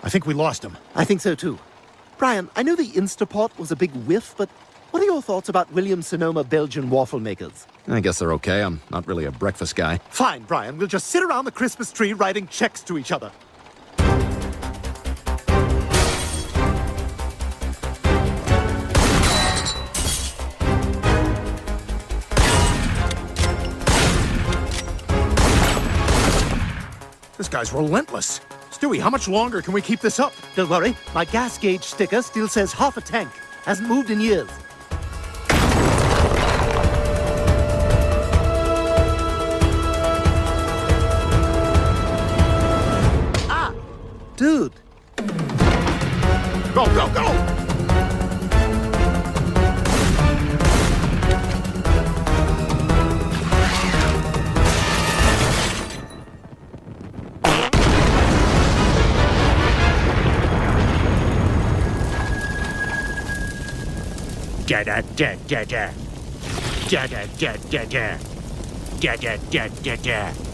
I think we lost him. I think so too. Brian, I know the Instapot was a big whiff, but what are your thoughts about Williams-Sonoma Belgian waffle makers? I guess they're okay. I'm not really a breakfast guy. Fine, Brian. We'll just sit around the Christmas tree writing checks to each other. This guy's relentless. Stewie, how much longer can we keep this up? Don't worry. My gas gauge sticker still says half a tank. Hasn't moved in years. Ah! Dude. Go, go, go! Da da da da da da da da da da da da da da da.